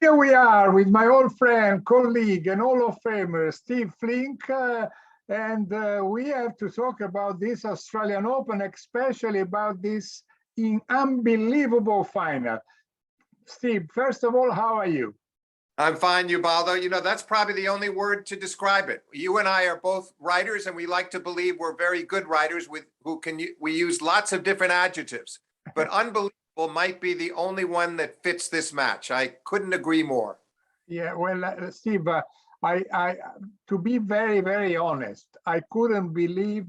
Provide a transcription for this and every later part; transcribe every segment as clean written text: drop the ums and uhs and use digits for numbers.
Here we are with my old friend, colleague, and Hall of Famer, Steve Flink, and we have to talk about this Australian Open, especially about this unbelievable final. Steve, first of all, how are you? I'm fine, Ubaldo. You know, that's probably the only word to describe it. You and I are both writers, and we like to believe we're very good writers we use lots of different adjectives. But unbelievable might be the only one that fits this match. I couldn't agree more. Yeah, well, Steve, I, to be very, very honest, I couldn't believe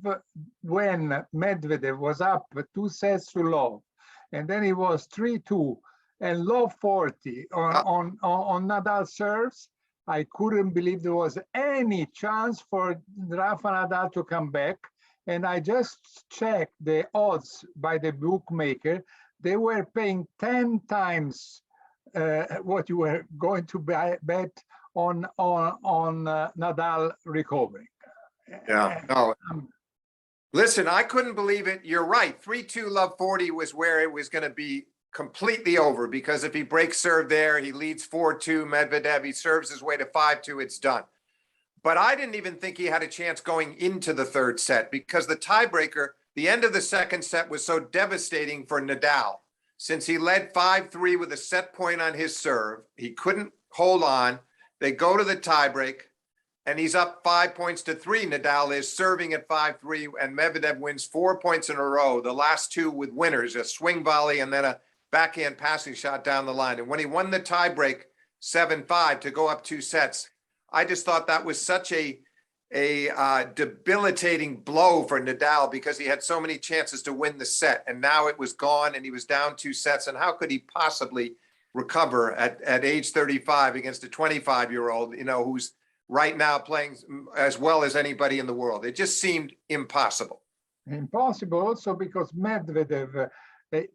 when Medvedev was up 2 sets to love, and then it was 3-2 and love 40 on Nadal serves. I couldn't believe there was any chance for Rafael Nadal to come back. And I just checked the odds by the bookmaker. They were paying 10 times what you were going to bet on Nadal recovering. Yeah, no. Listen, I couldn't believe it. You're right. 3-2 love 40 was where it was going to be completely over, because if he breaks serve there, he leads 4-2 Medvedev, he serves his way to 5-2, it's done. But I didn't even think he had a chance going into the third set, because the tiebreaker, the end of the second set, was so devastating for Nadal. Since he led 5-3 with a set point on his serve, he couldn't hold on. They go to the tiebreak, and he's up 5-3. Nadal is serving at 5-3, and Medvedev wins 4 points in a row, the last two with winners, a swing volley and then a backhand passing shot down the line. And when he won the tiebreak 7-5 to go up 2 sets, I just thought that was such a debilitating blow for Nadal, because he had so many chances to win the set, and now it was gone, and he was down 2 sets. And how could he possibly recover at age 35 against a 25-year-old, you know, who's right now playing as well as anybody in the world? It just seemed impossible. Impossible also because Medvedev,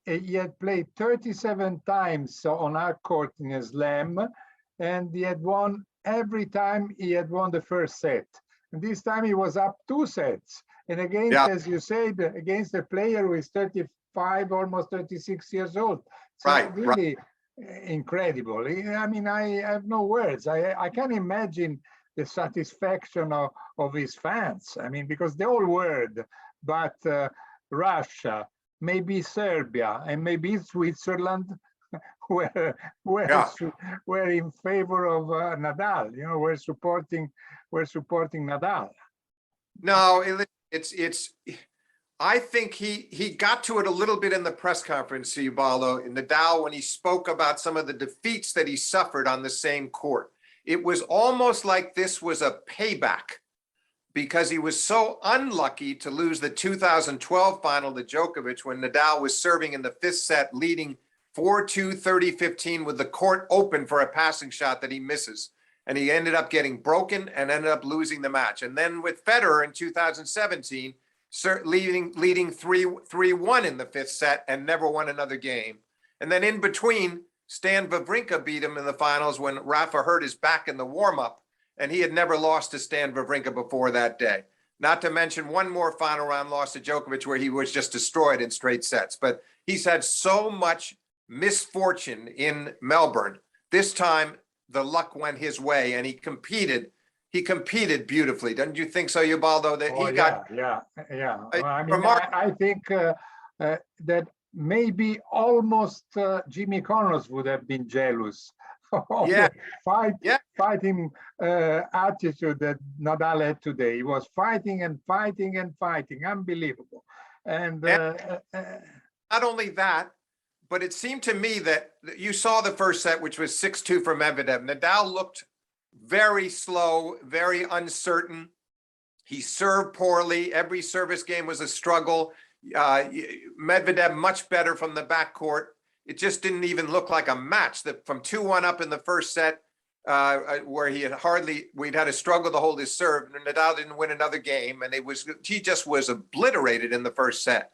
he had played 37 times on our court in a slam, and he had won every time he had won the first set. And this time he was up 2 sets. And against, as you said, against a player who is 35, almost 36 years old. So really incredible. I mean, I have no words. I can't imagine the satisfaction of his fans. I mean, because the whole world, but Russia, maybe Serbia, and maybe Switzerland were in favor of Nadal. You know, we're supporting Nadal. No, it's. I think he got to it a little bit in the press conference, Ubaldo, in Nadal, when he spoke about some of the defeats that he suffered on the same court. It was almost like this was a payback, because he was so unlucky to lose the 2012 final to Djokovic when Nadal was serving in the 5th set, leading 4-2, 30-15 with the court open for a passing shot that he misses. And he ended up getting broken and ended up losing the match. And then with Federer in 2017, leading 3-1 in the 5th set and never won another game. And then in between, Stan Wawrinka beat him in the finals when Rafa hurt his back in the warm-up, and he had never lost to Stan Wawrinka before that day. Not to mention one more final round loss to Djokovic where he was just destroyed in straight sets. But he's had so much misfortune in Melbourne. This time, the luck went his way, and he competed beautifully. Don't you think so, Ubaldo? That I think that maybe almost Jimmy Connors would have been jealous of the fighting attitude that Nadal had today. He was fighting and fighting and fighting. Unbelievable. And not only that, but it seemed to me that you saw the first set, which was 6-2 for Medvedev. Nadal looked very slow, very uncertain. He served poorly. Every service game was a struggle. Medvedev much better from the backcourt. It just didn't even look like a match. That from 2-1 up in the first set, where we'd had a struggle to hold his serve. Nadal didn't win another game, and he just was obliterated in the first set.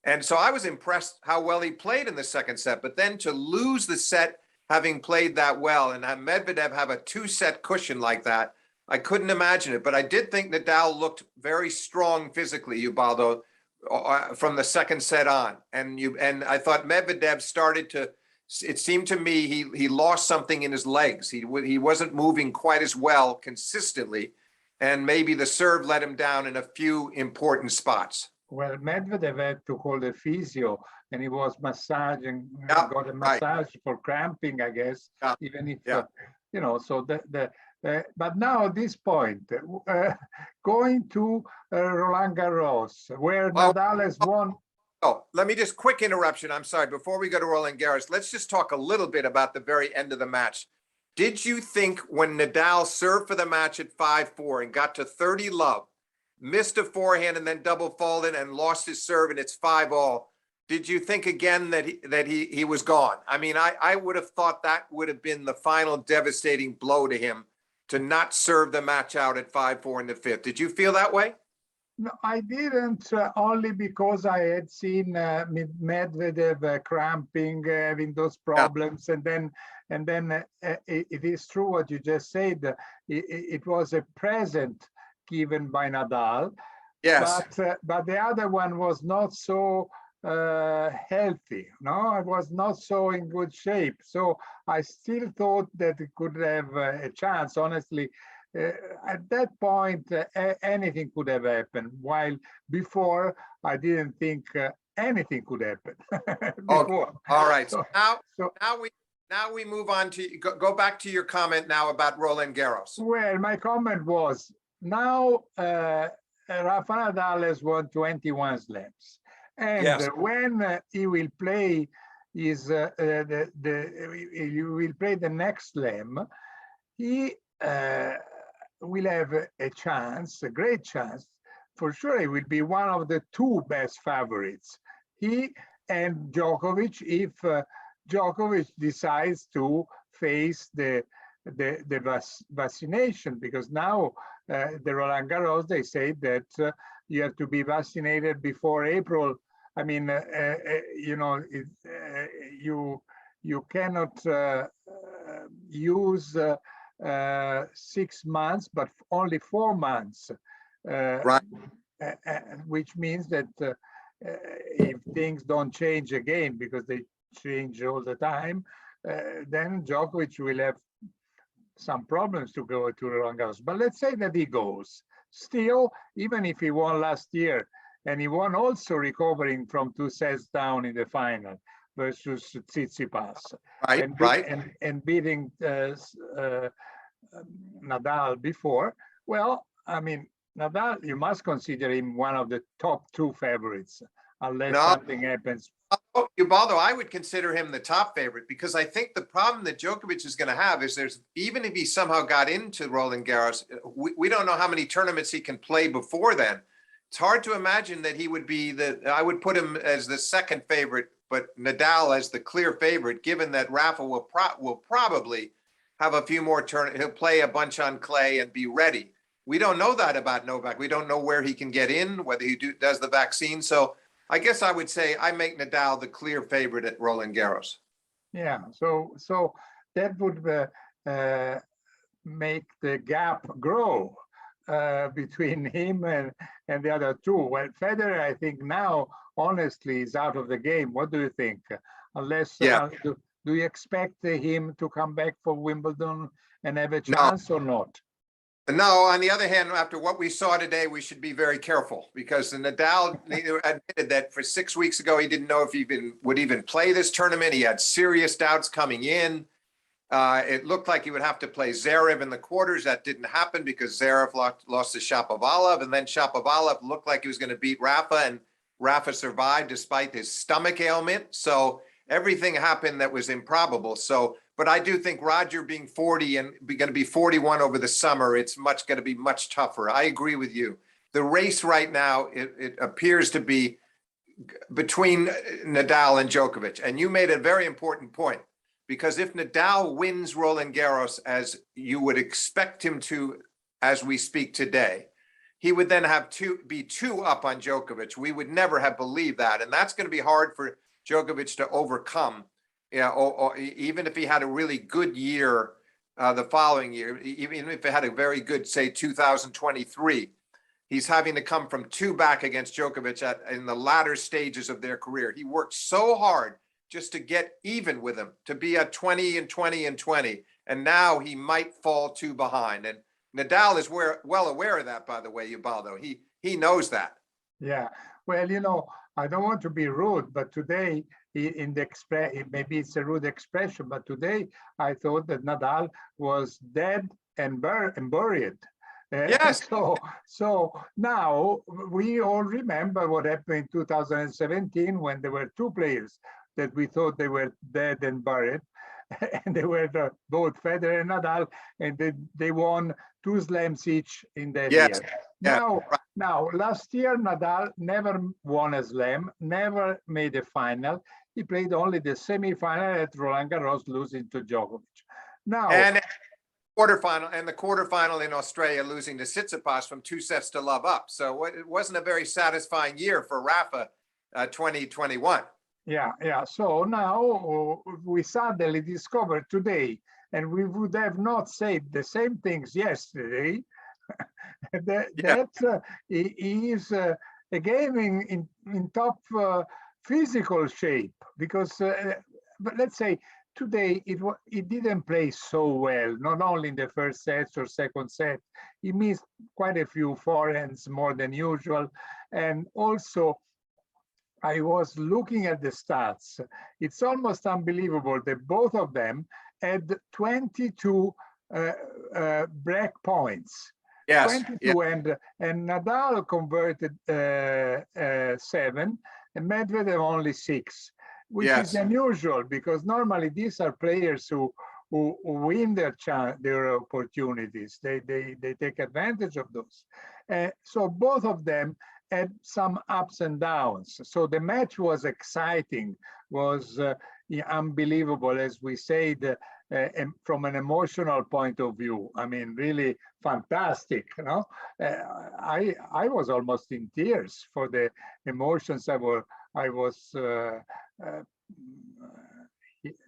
And so I was impressed how well he played in the second set. But then to lose the set, having played that well, and have Medvedev have a 2-set cushion like that, I couldn't imagine it. But I did think Nadal looked very strong physically, Ubaldo, from the second set on. And I thought Medvedev started to it seemed to me he lost something in his legs. He wasn't moving quite as well consistently, and maybe the serve let him down in a few important spots. Well, Medvedev had to call the physio, and he was massaging, Yeah, got a right. massage for cramping, I guess, Yeah, even if, yeah. you know, so but now at this point, going to Roland Garros, where Well, Nadal has won. Oh, let me just quick interruption. I'm sorry. Before we go to Roland Garros, let's just talk a little bit about the very end of the match. Did you think when Nadal served for the match at 5-4 and got to 30 love, missed a forehand and then double faulted and lost his serve and it's 5-all, did you think again that he was gone? I mean, I would have thought that would have been the final devastating blow to him to not serve the match out at 5-4 in the fifth. Did you feel that way? No, I didn't, only because I had seen Medvedev cramping, having those problems, and then it is true what you just said. It was a present given by Nadal, Yes. but the other one was not so healthy. No, it was not so in good shape. So I still thought that it could have a chance. Honestly, at that point, anything could have happened. While before, I didn't think anything could happen. Before. Okay. All right. So now we move on to go back to your comment now about Roland Garros. Well, my comment was now Rafael Nadal has won 21 slams, and Yes. when he will play he will play the next slam, he will have a chance, a great chance. For sure, he will be one of the two best favorites. He and Djokovic, if Djokovic decides to face the vaccination, because now the Roland Garros, they say that you have to be vaccinated before April. I mean, you know, you cannot use 6 months, but only 4 months. Right. Which means that if things don't change again, because they change all the time, then Djokovic will have some problems to go to Roland Garros. But let's say that he goes. Still, even if he won last year, and he won also recovering from 2 sets down in the final versus Tsitsipas, Right, and beating Nadal before. Well, I mean, Nadal, you must consider him one of the top 2 favorites, unless something happens. Ubaldo, I would consider him the top favorite, because I think the problem that Djokovic is going to have is even if he somehow got into Roland Garros, we don't know how many tournaments he can play before then. It's hard to imagine that he would be I would put him as the second favorite, but Nadal as the clear favorite, given that Rafa will probably have a few more tournaments. He'll play a bunch on clay and be ready. We don't know that about Novak. We don't know where he can get in, whether he does the vaccine. So I guess I would say I make Nadal the clear favorite at Roland Garros. Yeah, so that would make the gap grow between him and the other 2. Well, Federer, I think now, honestly, is out of the game. What do you think? Unless, do you expect him to come back for Wimbledon and have a chance or not? No, on the other hand, after what we saw today, we should be very careful, because Nadal admitted that for 6 weeks ago, he didn't know if he would even play this tournament. He had serious doubts coming in. It looked like he would have to play Zverev in the quarters. That didn't happen because Zverev lost to Shapovalov, and then Shapovalov looked like he was going to beat Rafa, and Rafa survived despite his stomach ailment. So everything happened that was improbable. But I do think Roger being 40 and going to be 41 over the summer, it's going to be much tougher. I agree with you. The race right now, it appears to be between Nadal and Djokovic. And you made a very important point, because if Nadal wins Roland Garros, as you would expect him to, as we speak today, he would then be 2 up on Djokovic. We would never have believed that. And that's going to be hard for Djokovic to overcome. Yeah, or even if he had a really good year the following year, even if he had a very good, say, 2023, he's having to come from 2 back against Djokovic in the latter stages of their career. He worked so hard just to get even with him, to be at 20 and 20 and 20. And now he might fall 2 behind. And Nadal is well aware of that, by the way, Ubaldo. He knows that. Yeah. Well, you know, I don't want to be rude, but today in the maybe it's a rude expression, but today I thought that Nadal was dead and buried. Yes. So now we all remember what happened in 2017 when there were 2 players that we thought they were dead and buried, and they were both Federer and Nadal, and they won 2 slams each in that Yes. year. Yeah. Now, last year Nadal never won a slam, never made a final. He played only the semi-final at Roland Garros, losing to Djokovic. Now, and the quarterfinal in Australia, losing to Tsitsipas from 2 sets to love up. So it wasn't a very satisfying year for Rafa, 2021. Yeah. So now we suddenly discovered today, and we would have not said the same things yesterday, that he is again in top physical shape, because but let's say today it didn't play so well, not only in the first set or second set. He missed quite a few forehands more than usual, and also I was looking at the stats. It's almost unbelievable that both of them had 22 break points. Yes. 22, and Nadal converted 7, and Medvedev only 6, which is unusual, because normally these are players who win their opportunities. They take advantage of those. So both of them had some ups and downs. So the match was exciting, was unbelievable, as we said, from an emotional point of view. I mean, really fantastic. You know, I was almost in tears for the emotions I was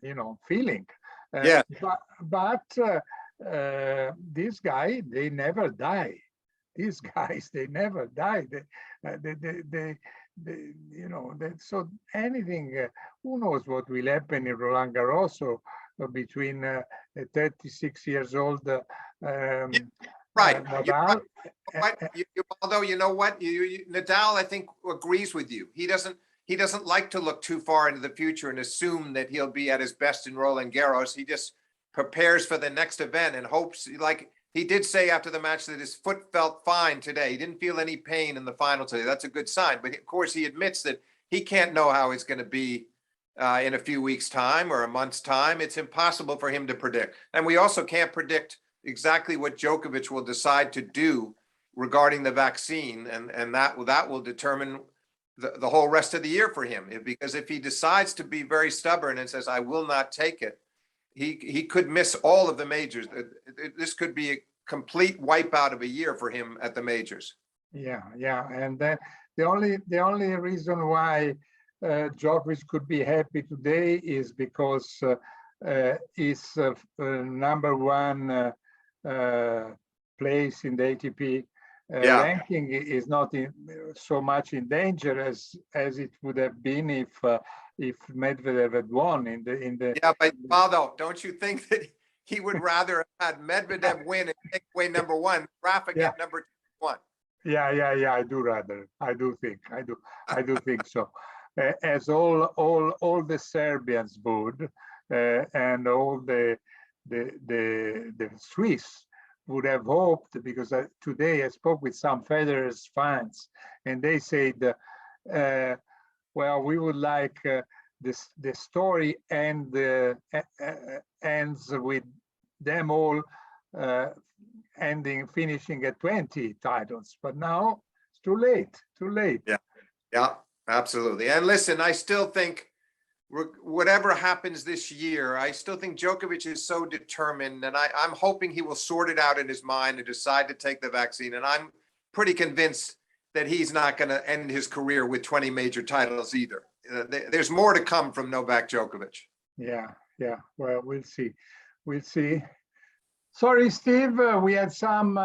you know, feeling. But this guy, they never die. These guys, they never die. You know, so anything, who knows what will happen in Roland Garros between 36 years old right. Nadal. Although, you know what, Nadal, I think, agrees with you. He doesn't like to look too far into the future and assume that he'll be at his best in Roland Garros. He just prepares for the next event and hopes, like he did say after the match, that his foot felt fine today. He didn't feel any pain in the final today. That's a good sign. But of course, he admits that he can't know how it's going to be in a few weeks' time or a month's time. It's impossible for him to predict. And we also can't predict exactly what Djokovic will decide to do regarding the vaccine. And that will determine the whole rest of the year for him. Because if he decides to be very stubborn and says, I will not take it, he could miss all of the majors. This could be a complete wipeout of a year for him at the majors. Yeah. And then the only reason why Djokovic could be happy today is because his number 1 place in the ATP ranking is not so much in danger as it would have been if Medvedev had won in the. Yeah, but Ubaldo, don't you think that he would rather have had Medvedev win and take away number 1, Rafa get number 1? Yeah. I do think so. As all the Serbians would, and all the Swiss would have hoped, because today I spoke with some Federer's fans, and they said, well, we would like the story ends with them all finishing at 20 titles, but now it's too late. Yeah, absolutely. And listen, I still think whatever happens this year, I still think Djokovic is so determined, and I'm hoping he will sort it out in his mind and decide to take the vaccine. And I'm pretty convinced that he's not going to end his career with 20 major titles either. There's more to come from Novak Djokovic. Yeah. Well, we'll see. Sorry, Steve, we had some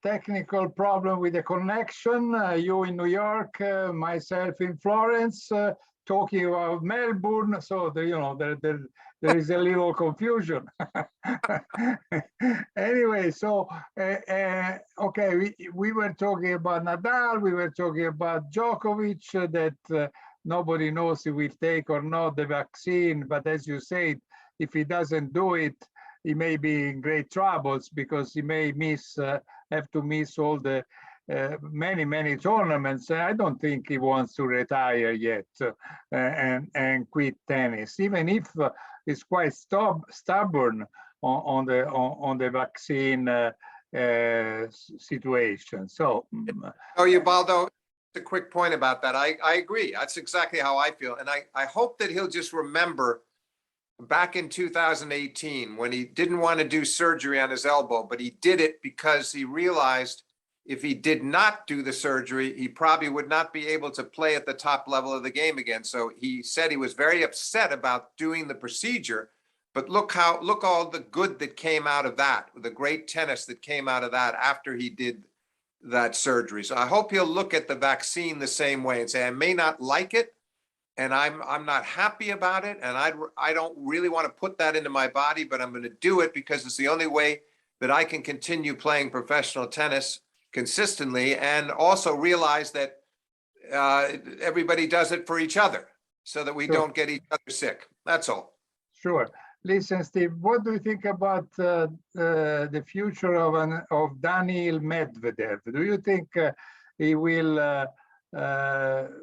technical problem with the connection. You in New York, myself in Florence. talking about Melbourne, so there is a little confusion. Anyway, so okay, we were talking about Nadal, we were talking about Djokovic, that nobody knows if he will take or not the vaccine, but as you said, if he doesn't do it, he may be in great troubles because he may have to miss all the many tournaments. I don't think he wants to retire yet and quit tennis, even if he's quite stubborn on the vaccine situation. So, Ubaldo, a quick point about that. I agree. That's exactly how I feel, and I hope that he'll just remember back in 2018 when he didn't want to do surgery on his elbow, but he did it because he realized if he did not do the surgery, he probably would not be able to play at the top level of the game again. So he said he was very upset about doing the procedure, but look all the good that came out of that, the great tennis that came out of that after he did that surgery. So I hope he'll look at the vaccine the same way and say, I may not like it, and I'm not happy about it, and I don't really want to put that into my body, but I'm going to do it because it's the only way that I can continue playing professional tennis consistently, and also realize that everybody does it for each other so that we don't get each other sick. That's all. Sure. Listen, Steve, what do you think about the future of Daniil Medvedev? Do you think he will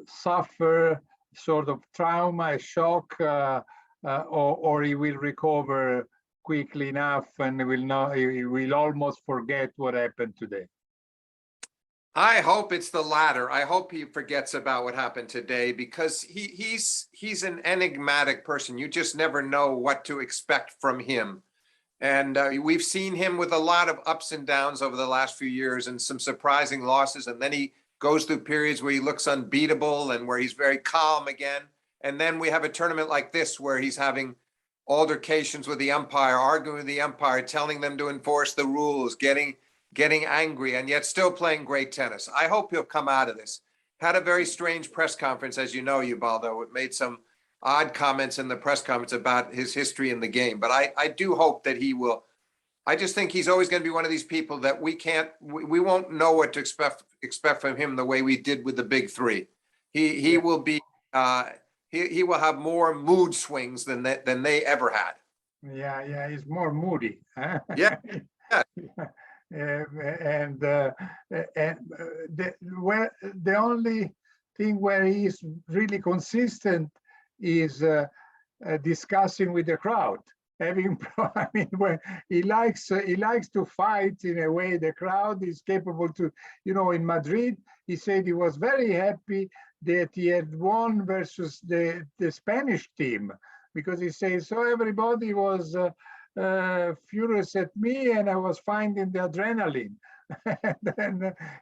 suffer sort of trauma, a shock, or he will recover quickly enough and he will almost forget what happened today? I hope it's the latter. I hope he forgets about what happened today, because he's an enigmatic person. You just never know what to expect from him. And we've seen him with a lot of ups and downs over the last few years and some surprising losses. And then he goes through periods where he looks unbeatable and where he's very calm again. And then we have a tournament like this where he's having altercations with the umpire, arguing with the umpire, telling them to enforce the rules, getting angry, and yet still playing great tennis. I hope he'll come out of this. Had a very strange press conference, as you know, Ubaldo. It made some odd comments in the press conference about his history in the game. But I do hope that he will. I just think he's always going to be one of these people that we won't know what to expect from him the way we did with the big three. He will be he will have more mood swings than they ever had. Yeah, he's more moody. Huh? Yeah. And the only thing where he's really consistent is discussing with the crowd. I mean, when he likes to fight in a way the crowd is capable to. In Madrid, he said he was very happy that he had won versus the Spanish team, because he says so everybody was furious at me and I was finding the adrenaline.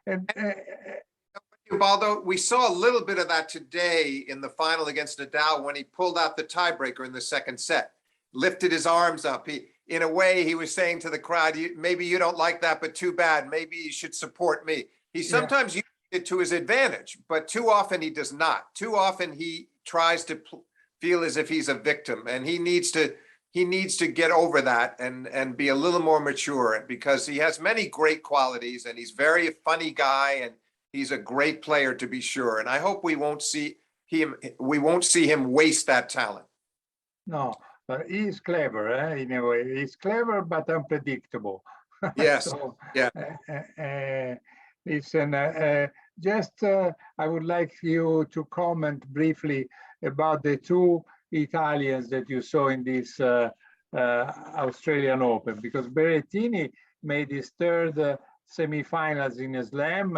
and Ubaldo, we saw a little bit of that today in the final against Nadal when he pulled out the tiebreaker in the second set, lifted his arms up. In a way, he was saying to the crowd, maybe you don't like that, but too bad. Maybe you should support me. He sometimes uses it to his advantage, but too often he does not. Too often he tries to feel as if he's a victim, and he needs to get over that and be a little more mature, because he has many great qualities and he's very funny guy and he's a great player, to be sure. And I hope we won't see him waste that talent. No, but he's clever, in a way. He's clever but unpredictable. Yes. So, yeah. Listen, I would like you to comment briefly about the two Italians that you saw in this Australian Open, because Berrettini made his third semifinals in a slam,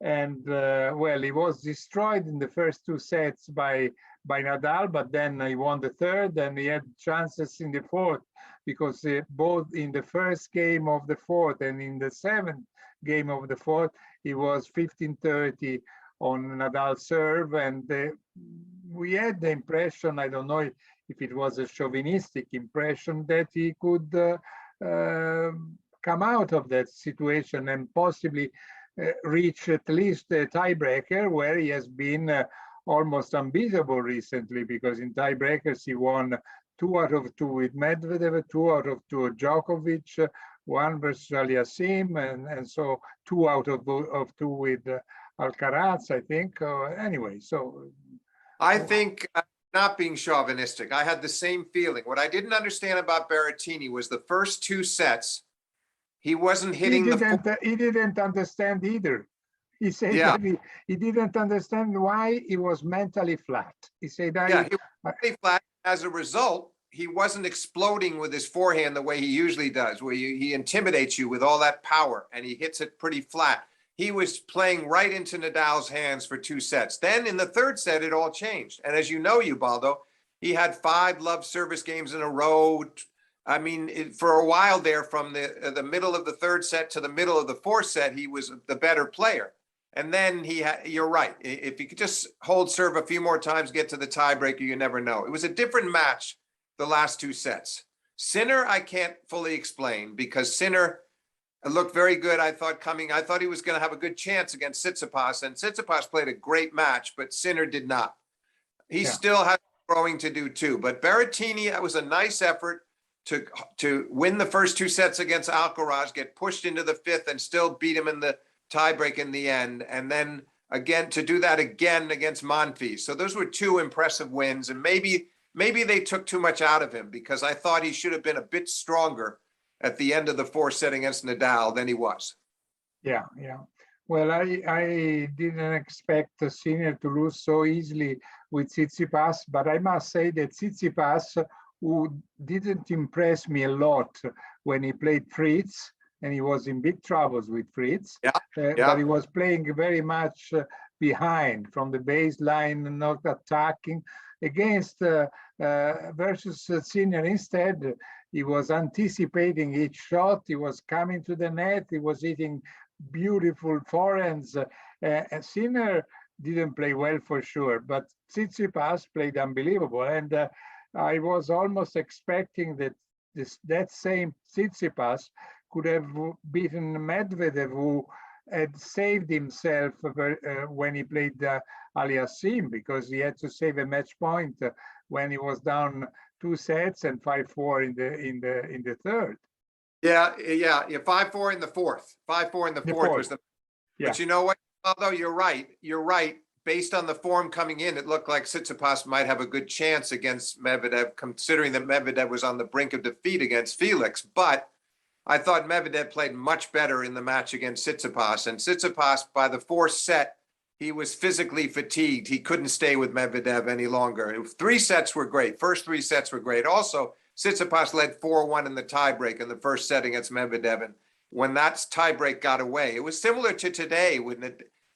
and well, he was destroyed in the first two sets by Nadal, but then he won the third and he had chances in the fourth, because both in the first game of the fourth and in the seventh game of the fourth, he was 15-30 on Nadal's serve, and we had the impression, I don't know if it was a chauvinistic impression, that he could come out of that situation and possibly reach at least a tiebreaker, where he has been almost unbeatable recently, because in tiebreakers he won 2 out of 2 with Medvedev, 2 out of 2 with Djokovic, 1 versus Aliassim, and so 2 out of 2 with Alcaraz, I think. Anyway, so I think, not being chauvinistic, I had the same feeling. What I didn't understand about Berrettini was the first 2 sets, he wasn't hitting he didn't understand either. He said Yeah. that he didn't understand why he was mentally flat. He said, he was mentally flat. As a result, he wasn't exploding with his forehand the way he usually does, where he intimidates you with all that power and he hits it pretty flat. He was playing right into Nadal's hands for 2 sets. Then in the 3rd set, it all changed. And as you know, Ubaldo, he had 5 love service games in a row. I mean, for a while there, from the middle of the 3rd set to the middle of the 4th set, he was the better player. And then you're right. If he could just hold serve a few more times, get to the tiebreaker, you never know. It was a different match the last 2 sets. Sinner, I can't fully explain, because Sinner looked very good. I thought he was going to have a good chance against Tsitsipas, and Tsitsipas played a great match, but Sinner did not. He still has growing to do too. But Berrettini, that was a nice effort to win the first 2 sets against Alcaraz, get pushed into the 5th, and still beat him in the tiebreak in the end, and then again to do that again against Monfils. So those were 2 impressive wins, and maybe they took too much out of him, because I thought he should have been a bit stronger at the end of the 4th set against Nadal than he was. Yeah. Well, I didn't expect Sinner to lose so easily with Tsitsipas, but I must say that Tsitsipas, who didn't impress me a lot when he played Fritz, and he was in big troubles with Fritz, but he was playing very much behind from the baseline, not attacking. Against versus Sinner, instead, he was anticipating each shot, he was coming to the net, he was hitting beautiful forehands. Sinner didn't play well for sure, but Tsitsipas played unbelievable. And I was almost expecting that that same Tsitsipas could have beaten Medvedev, who had saved himself when he played Aliassim, because he had to save a match point when he was down 2 sets and 5-4 in the 3rd. Yeah, 5-4 in the 4th. 5-4 in the 4th was the. Yeah. But you know what? Although you're right. Based on the form coming in, it looked like Tsitsipas might have a good chance against Medvedev, considering that Medvedev was on the brink of defeat against Felix. But I thought Medvedev played much better in the match against Tsitsipas. And Tsitsipas, by the 4th set, he was physically fatigued. He couldn't stay with Medvedev any longer. 3 sets were great. First 3 sets were great. Also, Tsitsipas led 4-1 in the tiebreak in the 1st set against Medvedev. And when that tiebreak got away, it was similar to today with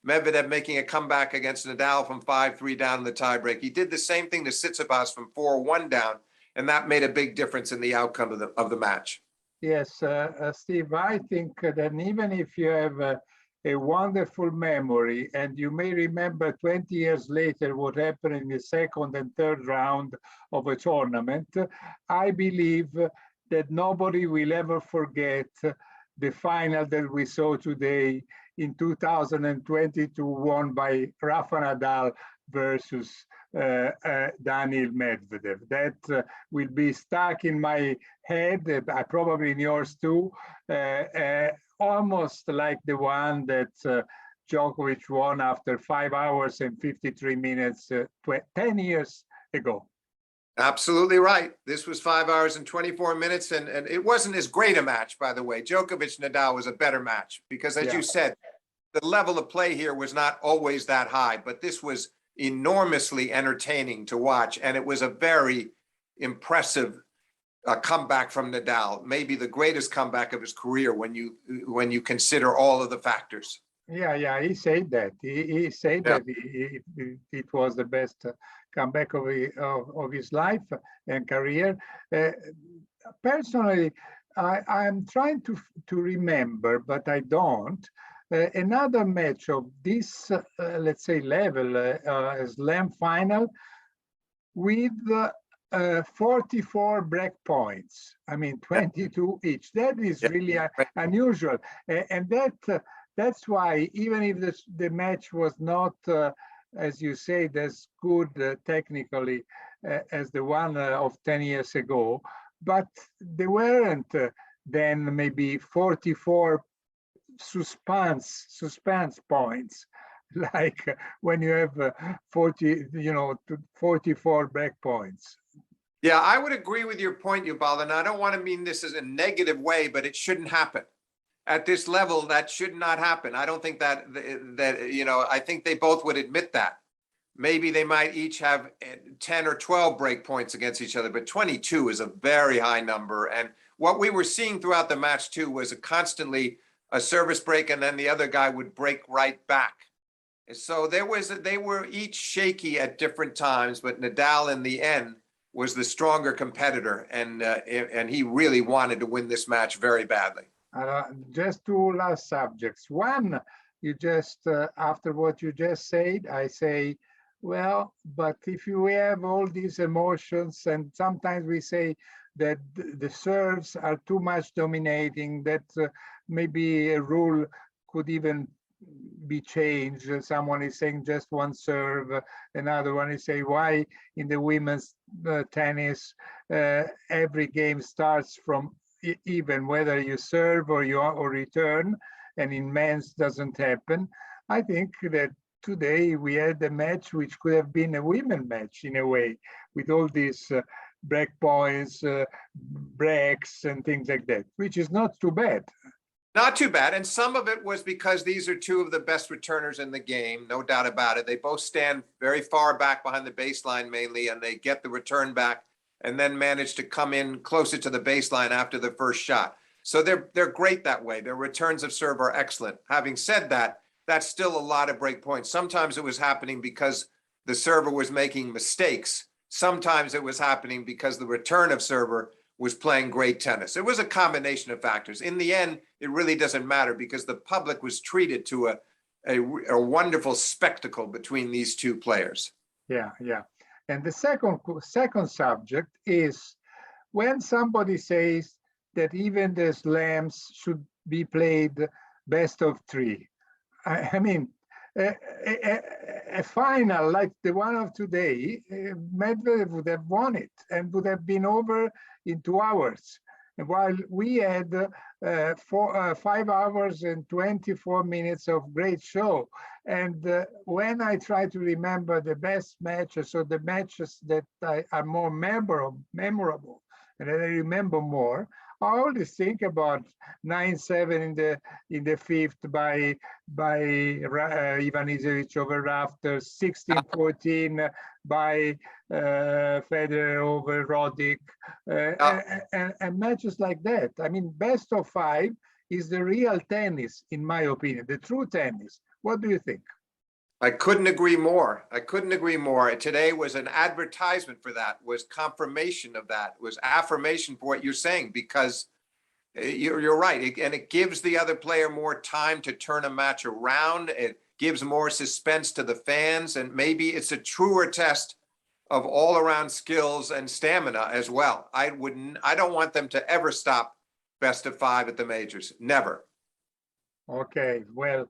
Medvedev making a comeback against Nadal from 5-3 down in the tiebreak. He did the same thing to Tsitsipas from 4-1 down, and that made a big difference in the outcome of the match. Yes, Steve, I think that even if you have a wonderful memory, and you may remember 20 years later what happened in the 2nd and 3rd round of a tournament, I believe that nobody will ever forget the final that we saw today in 2022, won by Rafael Nadal versus Daniil Medvedev. That will be stuck in my head, probably in yours too, almost like the one that Djokovic won after 5 hours and 53 minutes 10 years ago. Absolutely right. This was 5 hours and 24 minutes, and it wasn't as great a match, by the way. Djokovic-Nadal was a better match because, as you said, the level of play here was not always that high, but this was enormously entertaining to watch, and it was a very impressive comeback from Nadal, maybe the greatest comeback of his career when you consider all of the factors. Yeah, he said that. He said that it was the best comeback of his life and career. Personally, I'm trying to remember, but I don't. Another match of this, let's say, level, Slam final, with 44 break points. I mean, 22 each. That is really unusual, and that's why, even if the match was not as you say, as good technically as the one of 10 years ago, but they weren't then maybe 44 suspense points, like when you have 44 break points. Yeah, I would agree with your point, Ubaldo, and I don't want to mean this as a negative way, but it shouldn't happen. At this level, that should not happen. I don't think that I think they both would admit that. Maybe they might each have 10 or 12 break points against each other, but 22 is a very high number. And what we were seeing throughout the match too was constantly a service break, and then the other guy would break right back. So they were each shaky at different times, but Nadal in the end was the stronger competitor, and he really wanted to win this match very badly. Just two last subjects. One, you just after what you just said, I say, well, but if you have all these emotions, and sometimes we say that the serves are too much dominating, that maybe a rule could even be changed. Someone is saying just one serve, another one is saying why in the women's tennis every game starts from even, whether you serve or return, and in men's doesn't happen. I think that today we had a match which could have been a women match in a way, with all these break points, breaks and things like that, which is not too bad. Not too bad. And some of it was because these are two of the best returners in the game, no doubt about it. They both stand very far back behind the baseline mainly, and they get the return back and then manage to come in closer to the baseline after the first shot. So they're great that way. Their returns of serve are excellent. Having said that, that's still a lot of break points. Sometimes it was happening because the server was making mistakes. Sometimes it was happening because the return of server was playing great tennis. It was a combination of factors. In the end, it really doesn't matter because the public was treated to a wonderful spectacle between these two players. Yeah. And the second subject is when somebody says that even the slams should be played best of three. I mean, a final like the one of today, Medvedev would have won it and would have been over in 2 hours, while we had 5 hours and 24 minutes of great show. And when I try to remember the best matches, or the matches that are more memorable and that I remember more, I always think about 9-7 in the fifth by Ivanisevic over Rafter, 16-14 by Federer over Roddick, and matches like that. I mean, best of 5 is the real tennis, in my opinion, the true tennis. What do you think? I couldn't agree more. I couldn't agree more. Today was an advertisement for that, was confirmation of that, was affirmation for what you're saying, because you're right. And it gives the other player more time to turn a match around. It gives more suspense to the fans. And maybe it's a truer test of all around skills and stamina as well. I don't want them to ever stop best of 5 at the majors. Never. Okay, well,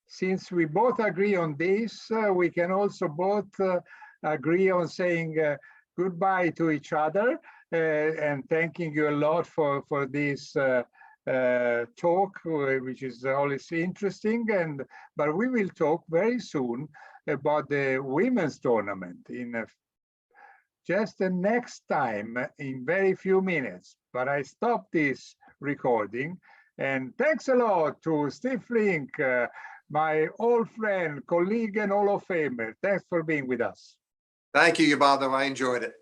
since we both agree on this, we can also both agree on saying goodbye to each other, and thanking you a lot for this talk, which is always interesting. But we will talk very soon about the women's tournament in just the next time, in very few minutes. But I stop this recording, and thanks a lot to Steve Flink, my old friend, colleague, and Hall of Famer. Thanks for being with us. Thank you, Ubaldo. I enjoyed it.